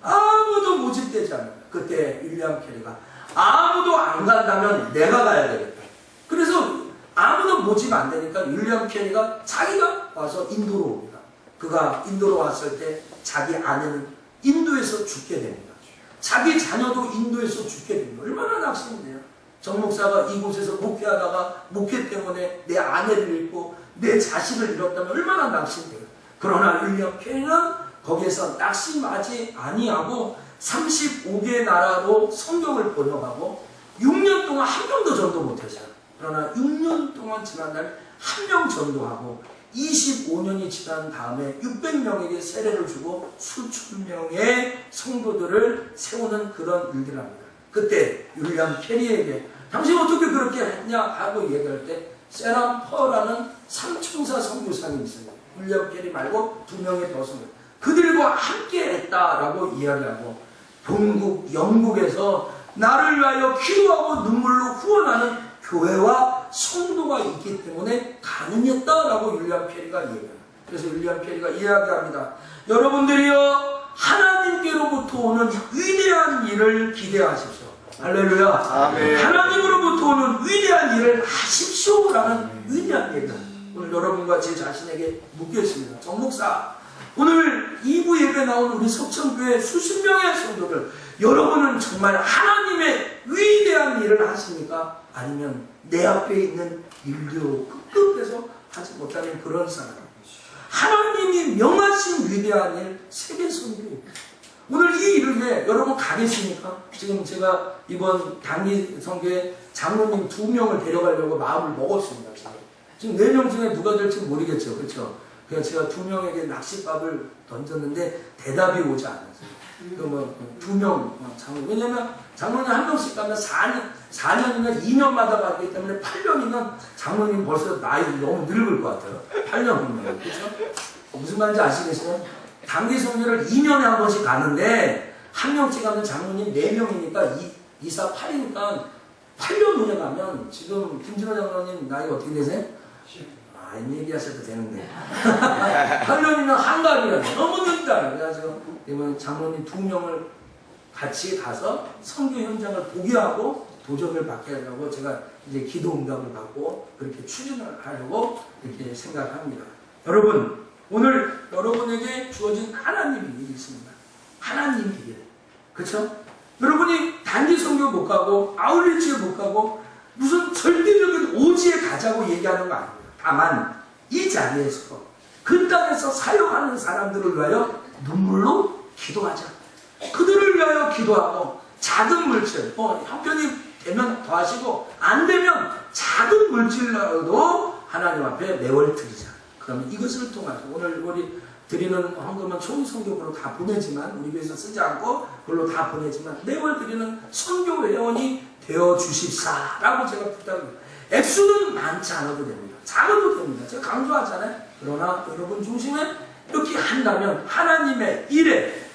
아무도 모집되지 않는 거예요. 그때 윌리엄 캐리가 아무도 안 간다면 내가 가야 되겠다. 그래서 아무도 모집 안 되니까 윌리엄 캐리가 자기가 와서 인도로 옵니다. 그가 인도로 왔을 때 자기 아내는 인도에서 죽게 됩니다. 자기 자녀도 인도에서 죽게 됩니다. 얼마나 낙심이네요. 정 목사가 이곳에서 목회하다가 목회 때문에 내 아내를 잃고 내 자식을 잃었다면 얼마나 낙심돼요. 그러나 윌리엄 캐리는 거기에서 낙심하지 아니하고 35개 나라로 성경을 번역하고 6년 동안 한 명도 전도 못했어요. 그러나 6년 동안 지난 날 한 명 전도하고 25년이 지난 다음에 600명에게 세례를 주고 수천 명의 성도들을 세우는 그런 일들을 합니다. 그때 윌리엄 캐리에게 당신 어떻게 그렇게 했냐 하고 얘기할 때 세람 퍼라는 삼총사 선교사님이 있습니다. 윌리엄 캐리 말고 2명의 더 선교 그들과 함께 했다라고 이야기하고 본국 영국에서 나를 위하여 기도하고 눈물로 후원하는 교회와 성도가 있기 때문에 가능했다라고 윌리엄 캐리가 얘기합니다. 그래서 윌리엄 캐리가 이야기합니다. 여러분들이요 하나님께로부터 오는 위대한 일을 기대하십시오. 할렐루야. 아멘. 하나님으로부터 오는 위대한 일을 하십시오라는 위대한 얘기입니다. 오늘 여러분과 제 자신에게 묻겠습니다. 정 목사, 오늘 2부 예배 나온 우리 석천교회 수십 명의 성도들, 여러분은 정말 하나님의 위대한 일을 하십니까? 아니면 내 앞에 있는 인류 끝끝에서 하지 못하는 그런 사람. 하나님이 명하신 위대한 일, 세계 선교. 오늘 이 일을 위해 여러분 가겠습니까? 지금 제가 이번 단기 선교에 장로님 2명을 데려가려고 마음을 먹었습니다. 지금 4명 중에 누가 될지 모르겠죠. 그렇죠? 그래서 제가 2명에게 낚싯밥을 던졌는데 대답이 오지 않았어요. 그 2명 장로님. 왜냐면 장로님 1명씩 가면 4년이나 2년마다 가기 때문에 8년이면 장로님 벌써 나이 너무 늙을 것 같아요. 8년이면. 그렇죠? 무슨 말인지 아시겠어요? 단기 선교를 2년에 한 번씩 가는데 1명씩 가면 장로님 4명이니까 2, 4, 8이니까 8년 후에 가면 지금 김진호 장로님 나이 어떻게 되세요? 이 얘기하셔도 되는데 8년이면 한갑이라 너무 늦다. 그래가지고 이번 장로님 2명을 같이 가서 선교 현장을 보게 하고 도전을 받게 하려고 제가 이제 기도 응답을 받고 그렇게 추진을 하려고 이렇게 생각합니다. 여러분, 오늘 여러분에게 주어진 하나님의 일이 있습니다. 하나님의 일. 그렇죠? 여러분이 단기 선교 못 가고 아울리치에 못 가고 무슨 절대적인 오지에 가자고 얘기하는 거 아니에요. 다만 이 자리에서 그 땅에서 사역하는 사람들을 위하여 눈물로 기도하자. 그들을 위하여 기도하고 작은 물질, 형편이 되면 더하시고 안 되면 작은 물질로도 하나님 앞에 매월 드리자. 그러면 이것을 통해서 오늘 우리 드리는 헌금은 총선교부로 다 보내지만 우리 교회에서 쓰지 않고 그걸로 다 보내지만 매월 드리는 선교 회원이 되어 주십사라고 제가 부탁합니다. 액수는 많지 않아도 됩니다. 작아도 됩니다. 제가 강조하잖아요. 그러나 여러분 중심에 이렇게 한다면 하나님의 일을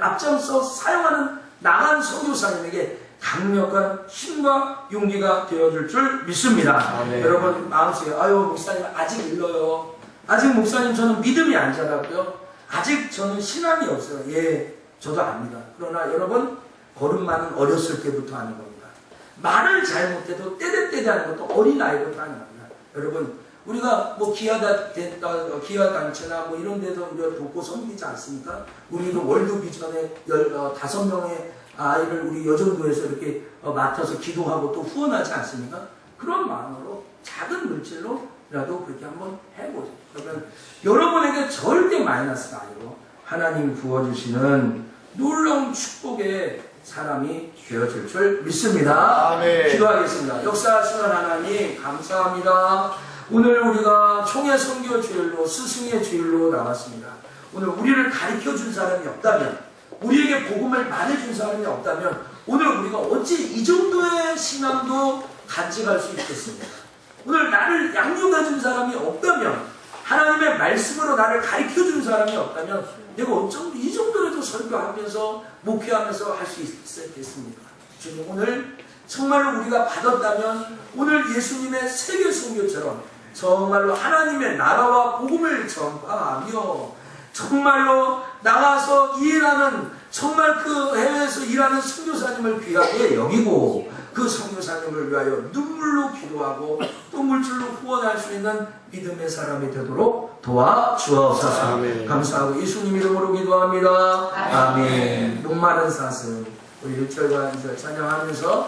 앞장서 사용하는 나간 선교사님에게 강력한 힘과 용기가 되어줄 줄 믿습니다. 여러분 마음속에 목사님 아직 일러요. 아직 목사님 저는 믿음이 안 자라고요. 아직 저는 신앙이 없어요. 예, 저도 압니다. 그러나 여러분 걸음마는 어렸을 때부터 하는 겁니다. 말을 잘못해도 떼대떼대 하는 것도 어린아이부터 하는 겁니다. 여러분 우리가 뭐 기아단체나 뭐 이런 데서 우리가 돕고 섬기지 않습니까? 우리도 월드비전에 5명의 아이를 우리 여정부에서 이렇게 맡아서 기도하고 또 후원하지 않습니까? 그런 마음으로 작은 물질로라도 그렇게 한번 해보죠. 그러면 여러분에게 절대 마이너스가 아니고 하나님이 부어주시는 놀라운 축복의 사람이 되어질 줄 믿습니다. 아멘. 기도하겠습니다. 역사하시는 하나님 감사합니다. 오늘 우리가 총회 선교 주일로 스승의 주일로 나왔습니다. 오늘 우리를 가르쳐준 사람이 없다면 우리에게 복음을 말해준 사람이 없다면 오늘 우리가 어찌 이 정도의 신앙도 간직할 수 있겠습니까? 오늘 나를 양육해준 사람이 없다면 하나님의 말씀으로 나를 가르쳐준 사람이 없다면 내가 어쩜 이 정도라도 설교하면서 목회하면서 할 수 있겠습니까? 주님 오늘 정말로 우리가 받았다면 오늘 예수님의 세계 선교처럼 정말로 하나님의 나라와 복음을 전파하며 정말로 나가서 일하는 정말 그 해외에서 일하는 선교사님을 귀하게 여기고 그 선교사님을 위하여 눈물로 기도하고 또 물질로 후원할 수 있는 믿음의 사람이 되도록 도와주옵소서. 아멘. 감사하고 예수님 이름으로 기도합니다. 아멘. 목마른 사슴 우리 1절과 2절 찬양하면서